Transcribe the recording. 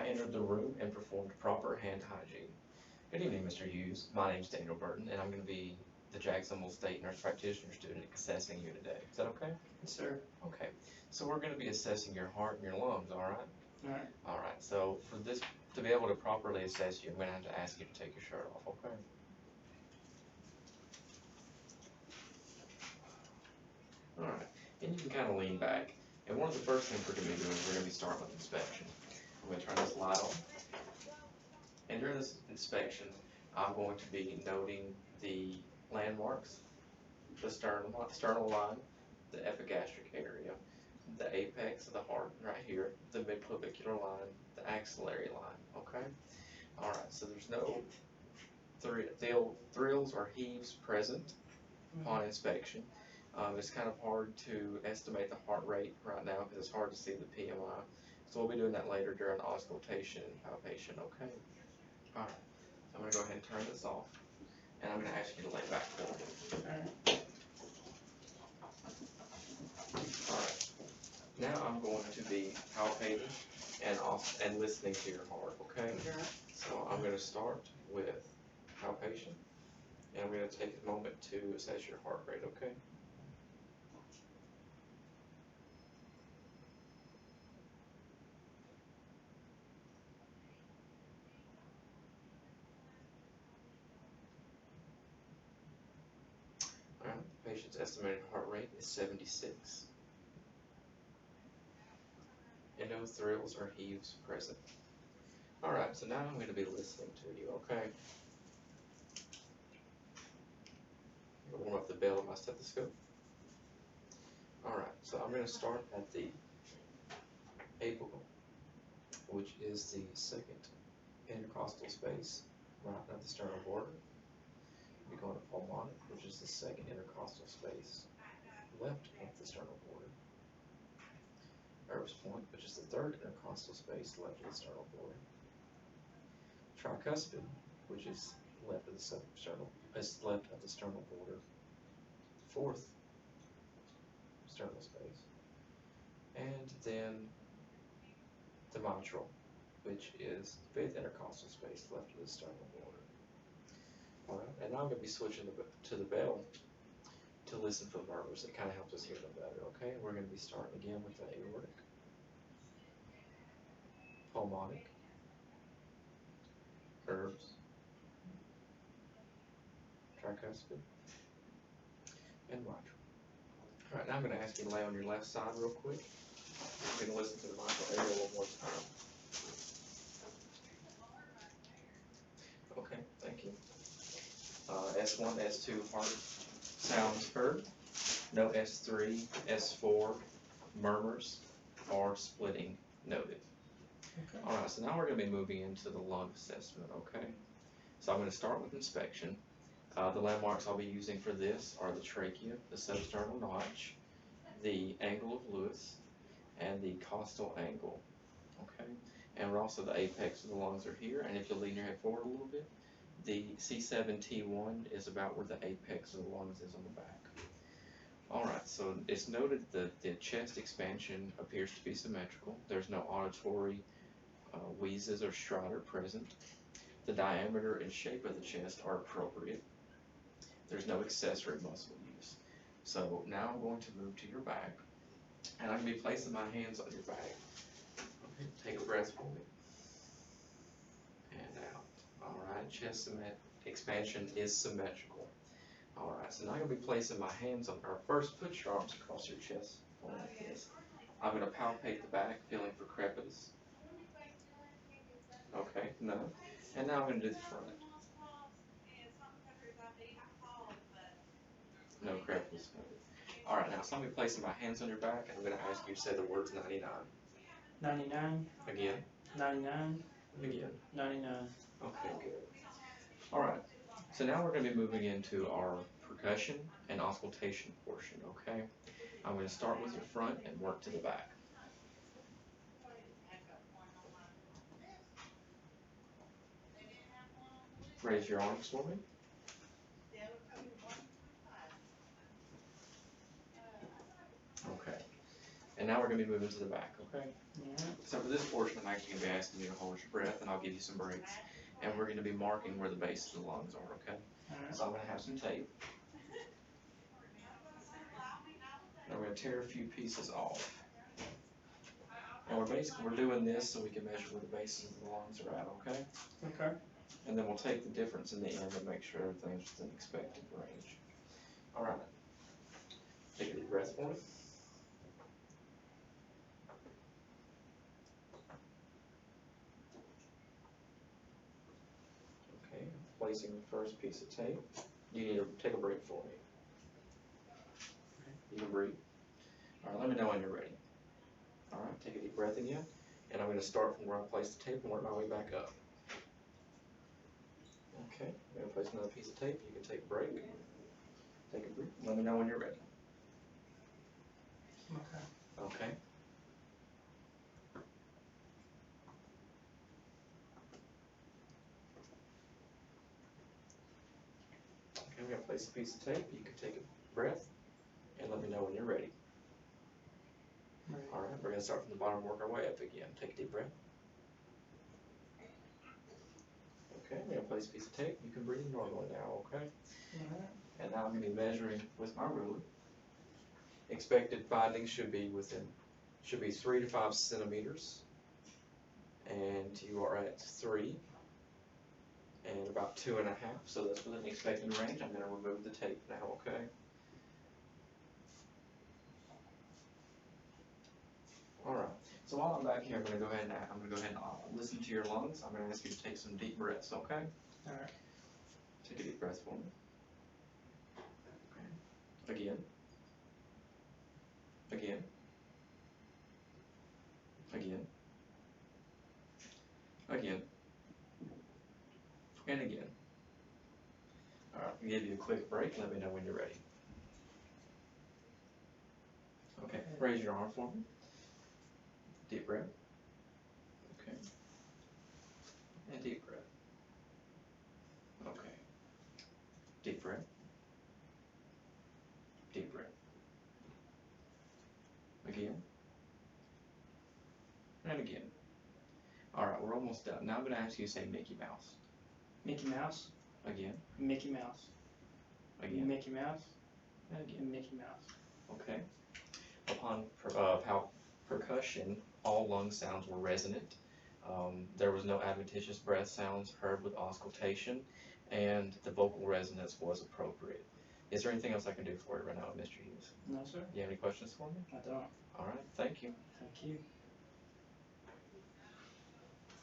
entered the room and performed proper hand hygiene. Good evening, Mr. Hughes. My name's Daniel Burton, and I'm going to be the Jacksonville State Nurse Practitioner student assessing you today. Is that okay? Yes, sir. Okay. So we're going to be assessing your heart and your lungs, all right? All right. All right. So for this, to be able to properly assess you, I'm going to have to ask you to take your shirt off, okay? All right. And you can kind of lean back. And one of the first things we're going to be doing is we're going to be starting with inspection. I'm going to turn this light on. And during this inspection, I'm going to be noting the landmarks, the sternal line, the epigastric area, the apex of the heart right here, the midclavicular line, the axillary line, okay? All right, so there's no thrills or heaves present upon inspection. It's kind of hard to estimate the heart rate right now because it's hard to see the PMI. So we'll be doing that later during auscultation and palpation, okay? All right, so I'm going to go ahead and turn this off, and I'm going to ask you to lay back for me. All right. All right, now I'm going to be palpating and listening to your heart, okay? So I'm going to start with palpation, and I'm going to take a moment to assess your heart rate, okay? All right, the patient's estimated heart rate is 76. And no thrills or heaves present. All right, so now I'm going to be listening to you, okay? I'm going to warm up the bell of my stethoscope. All right, so I'm going to start at the apical, which is the second intercostal space right at the sternal border. We're going to pulmonic, which is the second intercostal space left of the sternal border. Irvis point, which is the third intercostal space left of the sternal border. Tricuspid, which is left of the sternal border. Fourth sternal space. And then the mitral, which is the fifth intercostal space left of the sternal border. All right, and now I'm going to be switching to the bell to listen for murmurs. It kind of helps us hear them better, okay? We're going to be starting again with the aortic, pulmonic, Irvis, tricuspid, and mitral. All right, now I'm going to ask you to lay on your left side real quick. I'm going to listen to the mitral area one more time. Okay, thank you. S1, S2 heart sounds heard. No S3, S4 murmurs or splitting noted. Okay. All right, so now we're going to be moving into the lung assessment, okay? So I'm going to start with inspection. The landmarks I'll be using for this are the trachea, the substernal notch, the angle of Lewis, and the costal angle, okay? And we're also the apex of the lungs are here, and if you lean your head forward a little bit, the C7T1 is about where the apex of the lungs is on the back. All right, so it's noted that the chest expansion appears to be symmetrical. There's no auditory wheezes or stridor present. The diameter and shape of the chest are appropriate. There's no accessory muscle use. So now I'm going to move to your back, and I'm going to be placing my hands on your back. Okay, take a breath for me. And out. All right, chest expansion is symmetrical. All right, so now I'm going to be placing my hands on her. First, put your arms across your chest like this. I'm going to palpate the back, feeling for crepitus. Okay, no. And now I'm going to do the front. No crepitus. All right, now so I'm going to be placing my hands on your back, and I'm going to ask you to say the words 99. 99. Again. 99. Again. 99. Okay, good. All right, so now we're going to be moving into our percussion and auscultation portion, okay? I'm going to start with your front and work to the back. Raise your arms for me. Okay. And now we're gonna be moving to the back, okay? Alright. So for this portion, I'm actually gonna be asking you to hold your breath, and I'll give you some breaks. And we're gonna be marking where the base of the lungs are, okay? Alright. So I'm gonna have some tape. And we're gonna tear a few pieces off. And we're doing this so we can measure where the bases of the lungs are at, okay? Okay. And then we'll take the difference in the end and make sure everything's within expected range. Alright. Take a deep breath for me. Okay, placing the first piece of tape. You need to take a break for me. You can breathe. Alright, let me know when you're ready. Alright, take a deep breath again. And I'm going to start from where I placed the tape and work my way back up. Okay, I'm going to place another piece of tape. You can take a break. Take a breath. Let me know when you're ready. Okay. Okay. Okay, I'm going to place a piece of tape. You can take a breath and let me know when you're ready. Right. Alright, we're going to start from the bottom and work our way up again. Take a deep breath. Okay, I'm going to place a piece of tape. You can breathe normally now, okay? Alright. And now I'm going to be measuring with my ruler. Expected findings should be 3 to 5 centimeters. And you are at 3 and about 2.5, so that's within the expected range. I'm going to remove the tape now, okay? Alright, so while I'm back here, I'm going to go ahead and listen to your lungs. I'm going to ask you to take some deep breaths, okay? Alright. Take a deep breath for me. Okay. Again. Again. Again. Again. And again. Alright, I'll give you a quick break. Let me know when you're ready. Okay, raise your arm for me. Deep breath. Okay. And deep breath. Okay. Deep breath. Deep breath. Again. And again. Alright, we're almost done. Now I'm going to ask you to say Mickey Mouse. Mickey Mouse. Again. Mickey Mouse. Again. Mickey Mouse. And again. And Mickey Mouse. Okay. Upon how percussion, all lung sounds were resonant. There was no adventitious breath sounds heard with auscultation, and the vocal resonance was appropriate. Is there anything else I can do for you right now, Mr. Hughes? No, sir. Do you have any questions for me? I don't. All right, thank you. Thank you.